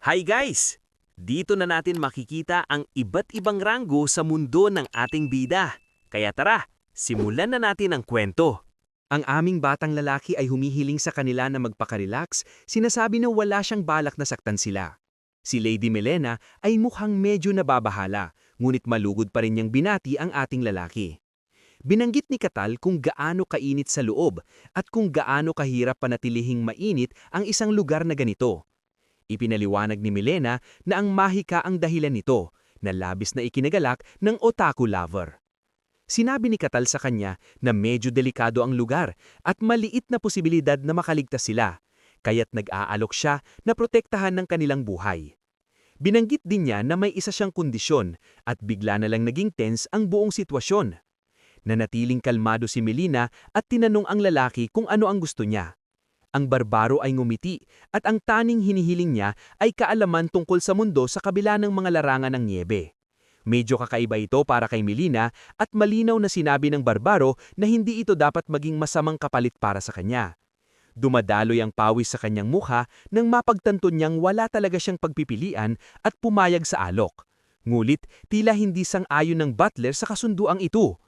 Hi guys! Dito na natin makikita ang iba't ibang ranggo sa mundo ng ating bida. Kaya tara, simulan na natin ang kwento. Ang aming batang lalaki ay humihiling sa kanila na magpakarelax, sinasabi na wala siyang balak na saktan sila. Si Lady Melena ay mukhang medyo nababahala, ngunit malugod pa rin niyang binati ang ating lalaki. Binanggit ni Katal kung gaano kainit sa loob at kung gaano kahirap panatilihing mainit ang isang lugar na ganito. Ipinaliwanag ni Melena na ang mahika ang dahilan nito, na labis na ikinagalak ng otaku lover. Sinabi ni Katal sa kanya na medyo delikado ang lugar at maliit na posibilidad na makaligtas sila, kaya't nag-aalok siya na protektahan ng kanilang buhay. Binanggit din niya na may isa siyang kondisyon at bigla na lang naging tense ang buong sitwasyon. Nanatiling kalmado si Melina at tinanong ang lalaki kung ano ang gusto niya. Ang barbaro ay ngumiti at ang taning hinihiling niya ay kaalaman tungkol sa mundo sa kabila ng mga larangan ng niebe. Medyo kakaiba ito para kay Melina at malinaw na sinabi ng barbaro na hindi ito dapat maging masamang kapalit para sa kanya. Dumadaloy ang pawis sa kanyang mukha nang mapagtanto niyang wala talaga siyang pagpipilian at pumayag sa alok. Ngulit tila hindi sang-ayon ng butler sa kasunduang ito.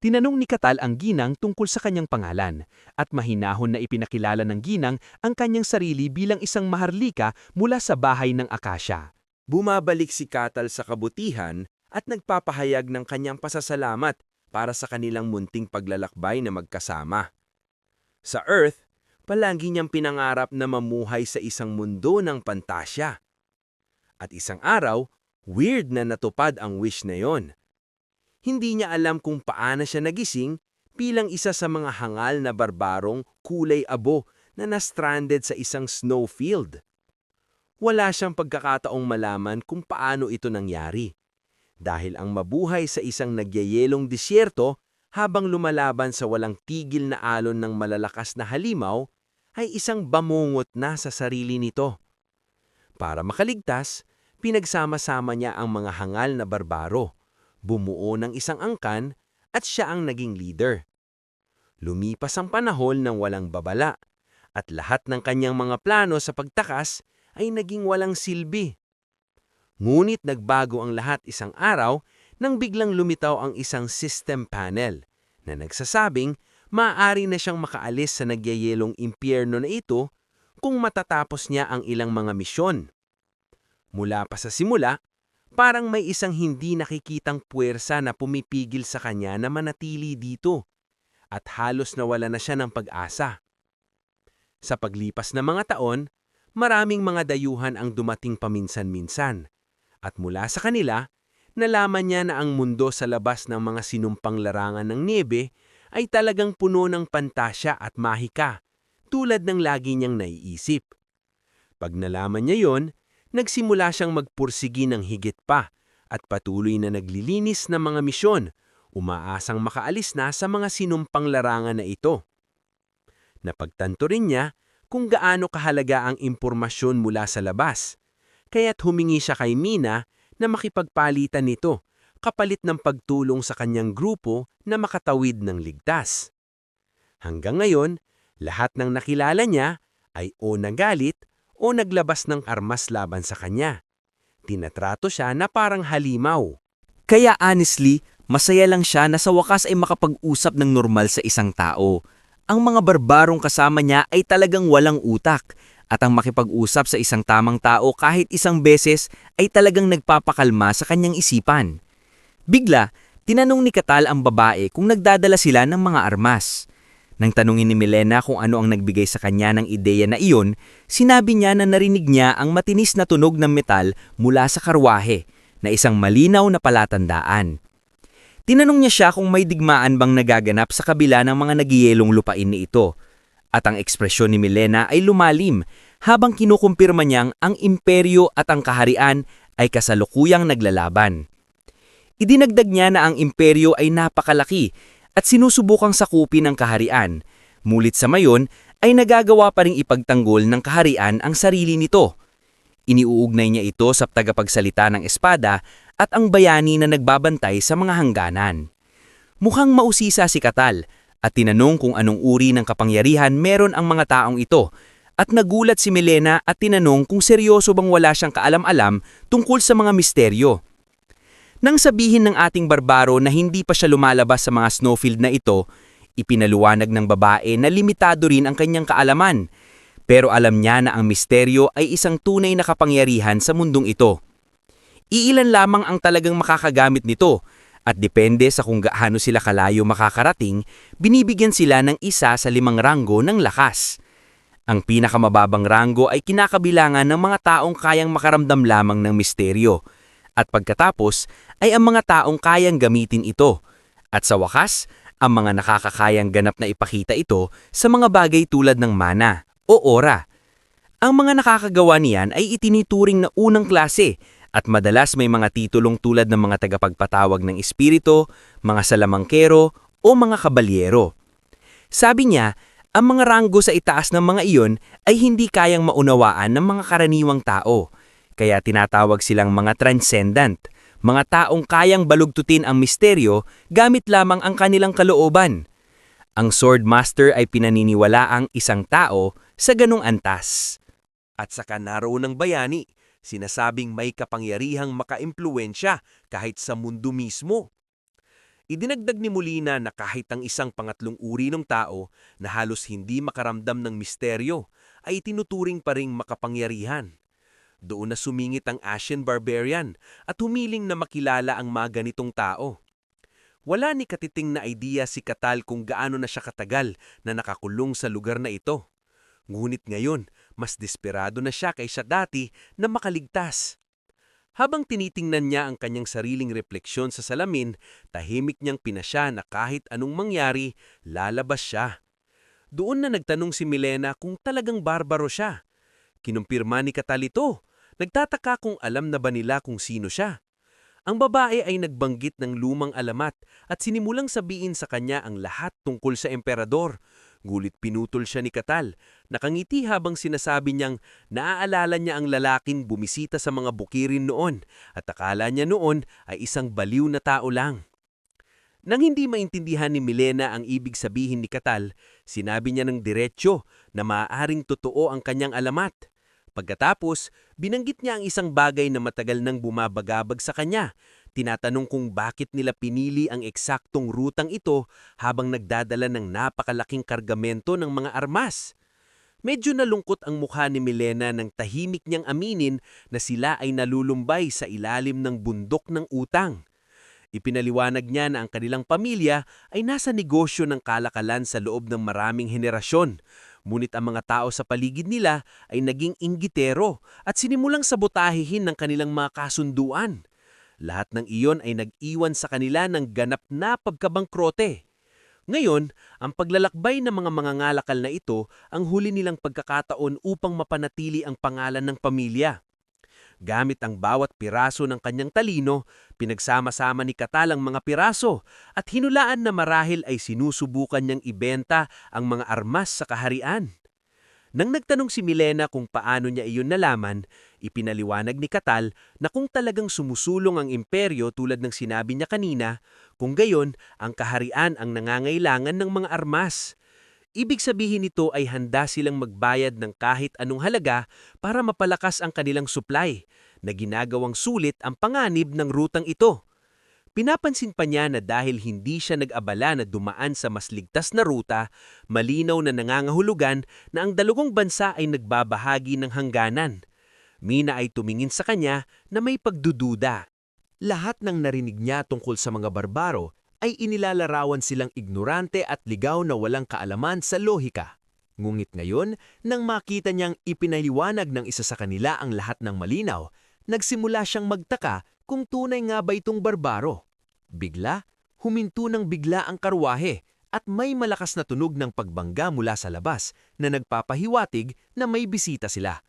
Tinanong ni Katal ang ginang tungkol sa kanyang pangalan at mahinahon na ipinakilala ng ginang ang kanyang sarili bilang isang maharlika mula sa bahay ng Akasya. Bumabalik si Katal sa kabutihan at nagpapahayag ng kanyang pasasalamat para sa kanilang munting paglalakbay na magkasama. Sa Earth, palagi niyang pinangarap na mamuhay sa isang mundo ng pantasya. At isang araw, weird na natupad ang wish na yon. Hindi niya alam kung paano siya nagising bilang isa sa mga hangal na barbarong kulay abo na na-stranded sa isang snowfield. Wala siyang pagkakataong malaman kung paano ito nangyari, dahil ang mabuhay sa isang nagyayelong disyerto habang lumalaban sa walang tigil na alon ng malalakas na halimaw ay isang bamungot na sa sarili nito. Para makaligtas, pinagsama-sama niya ang mga hangal na barbaro, bumuo ng isang angkan at siya ang naging leader. Lumipas ang panahon ng walang babala at lahat ng kanyang mga plano sa pagtakas ay naging walang silbi. Ngunit nagbago ang lahat isang araw nang biglang lumitaw ang isang system panel na nagsasabing maaari na siyang makaalis sa nagyayelong impyerno na ito kung matatapos niya ang ilang mga misyon. Mula pa sa simula, parang may isang hindi nakikitang puwersa na pumipigil sa kanya na manatili dito at halos nawala na siya ng pag-asa. Sa paglipas ng mga taon, maraming mga dayuhan ang dumating paminsan-minsan at mula sa kanila, nalaman niya na ang mundo sa labas ng mga sinumpang larangan ng niebe ay talagang puno ng pantasya at mahika, tulad ng lagi niyang naiisip. Pag nalaman niya yon, nagsimula siyang magpursigi ng higit pa at patuloy na naglilinis ng mga misyon, umaasang makaalis na sa mga sinumpang larangan na ito. Napagtanto rin niya kung gaano kahalaga ang impormasyon mula sa labas, kaya't humingi siya kay Mina na makipagpalitan nito kapalit ng pagtulong sa kanyang grupo na makatawid ng ligtas. Hanggang ngayon, lahat ng nakilala niya ay o nagalit o naglabas ng armas laban sa kanya. Tinatrato siya na parang halimaw. Kaya honestly, masaya lang siya na sa wakas ay makapag-usap ng normal sa isang tao. Ang mga barbarong kasama niya ay talagang walang utak at ang makipag-usap sa isang tamang tao kahit isang beses ay talagang nagpapakalma sa kanyang isipan. Bigla, tinanong ni Katal ang babae kung nagdadala sila ng mga armas. Nang tanungin ni Melena kung ano ang nagbigay sa kanya ng ideya na iyon, sinabi niya na narinig niya ang matinis na tunog ng metal mula sa karwahe, na isang malinaw na palatandaan. Tinanong niya siya kung may digmaan bang nagaganap sa kabila ng mga nagyayelong lupain ni ito, at ang ekspresyon ni Melena ay lumalim habang kinukumpirma niyang ang imperyo at ang kaharian ay kasalukuyang naglalaban. Idinagdag niya na ang imperyo ay napakalaki at sinusubukang sakupin ng kaharian, mulit sa mayon ay nagagawa pa ring ipagtanggol ng kaharian ang sarili nito. Iniuugnay niya ito sa tagapagsalita ng espada at ang bayani na nagbabantay sa mga hangganan. Mukhang mausisa si Katal at tinanong kung anong uri ng kapangyarihan meron ang mga taong ito at nagulat si Milena at tinanong kung seryoso bang wala siyang kaalam-alam tungkol sa mga misteryo. Nang sabihin ng ating barbaro na hindi pa siya lumalabas sa mga snowfield na ito, ipinaluwanag ng babae na limitado rin ang kanyang kaalaman. Pero alam niya na ang misteryo ay isang tunay na kapangyarihan sa mundong ito. Iilan lamang ang talagang makakagamit nito at depende sa kung gaano sila kalayo makakarating, binibigyan sila ng 1 sa 5 ranggo ng lakas. Ang pinakamababang ranggo ay kinakabilangan ng mga taong kayang makaramdam lamang ng misteryo. At pagkatapos ay ang mga taong kayang gamitin ito. At sa wakas, ang mga nakakakayang ganap na ipakita ito sa mga bagay tulad ng mana o aura. Ang mga nakakagawa niyan ay itinituring na unang klase at madalas may mga titulong tulad ng mga tagapagpatawag ng espiritu, mga salamangkero o mga kabalyero. Sabi niya, ang mga ranggo sa itaas ng mga iyon ay hindi kayang maunawaan ng mga karaniwang tao. Kaya tinatawag silang mga transcendent, mga taong kayang balugtutin ang misteryo gamit lamang ang kanilang kalooban. Ang Swordmaster ay pinaniniwalaang isang tao sa ganong antas. At saka naroon ng bayani, sinasabing may kapangyarihang makaimpluwensya kahit sa mundo mismo. Idinagdag ni Molina na kahit ang isang pangatlong uri ng tao na halos hindi makaramdam ng misteryo ay tinuturing pa ring makapangyarihan. Doon na sumingit ang Ashen Barbarian at humiling na makilala ang mga ganitong tao. Wala ni katiting na idea si Katal kung gaano na siya katagal na nakakulong sa lugar na ito. Ngunit ngayon, mas desperado na siya kaysa dati na makaligtas. Habang tinitingnan niya ang kanyang sariling refleksyon sa salamin, tahimik niyang pinasya na kahit anong mangyari, lalabas siya. Doon na nagtanong si Milena kung talagang barbaro siya. Kinumpirma ni Katal ito. Nagtataka kung alam na ba nila kung sino siya. Ang babae ay nagbanggit ng lumang alamat at sinimulang sabihin sa kanya ang lahat tungkol sa emperador. Gulit pinutol siya ni Katal. Nakangiti habang sinasabi niyang naaalala niya ang lalaking bumisita sa mga bukirin noon at akala niya noon ay isang baliw na tao lang. Nang hindi maintindihan ni Milena ang ibig sabihin ni Katal, sinabi niya ng diretsyo na maaaring totoo ang kanyang alamat. Pagkatapos, binanggit niya ang isang bagay na matagal nang bumabagabag sa kanya. Tinatanong kung bakit nila pinili ang eksaktong rutang ito habang nagdadala ng napakalaking kargamento ng mga armas. Medyo nalungkot ang mukha ni Milena nang tahimik niyang aminin na sila ay nalulumbay sa ilalim ng bundok ng utang. Ipinaliwanag niya na ang kanilang pamilya ay nasa negosyo ng kalakalan sa loob ng maraming henerasyon. Ngunit ang mga tao sa paligid nila ay naging inggitero at sinimulang sabotahihin ng kanilang mga kasunduan. Lahat ng iyon ay nag-iwan sa kanila ng ganap na pagkabangkrote. Ngayon, ang paglalakbay ng mga mangangalakal na ito ang huli nilang pagkakataon upang mapanatili ang pangalan ng pamilya. Gamit ang bawat piraso ng kanyang talino, pinagsama-sama ni Katal ang mga piraso at hinulaan na marahil ay sinusubukan niyang ibenta ang mga armas sa kaharian. Nang nagtanong si Milena kung paano niya iyon nalaman, ipinaliwanag ni Katal na kung talagang sumusulong ang imperyo tulad ng sinabi niya kanina, kung gayon ang kaharian ang nangangailangan ng mga armas. Ibig sabihin nito ay handa silang magbayad ng kahit anong halaga para mapalakas ang kanilang supply, na ginagawang sulit ang panganib ng rutang ito. Pinapansin pa niya na dahil hindi siya nag-abala na dumaan sa mas ligtas na ruta, malinaw na nangangahulugan na ang dalawang bansa ay nagbabahagi ng hangganan. Mina ay tumingin sa kanya na may pagdududa. Lahat ng narinig niya tungkol sa mga barbaro ay inilalarawan silang ignorante at ligaw na walang kaalaman sa lohika. Ngunit ngayon, nang makita niyang ipinaliwanag ng isa sa kanila ang lahat ng malinaw, nagsimula siyang magtaka kung tunay nga ba itong barbaro. Bigla, huminto ng bigla ang karwahe at may malakas na tunog ng pagbangga mula sa labas na nagpapahiwatig na may bisita sila.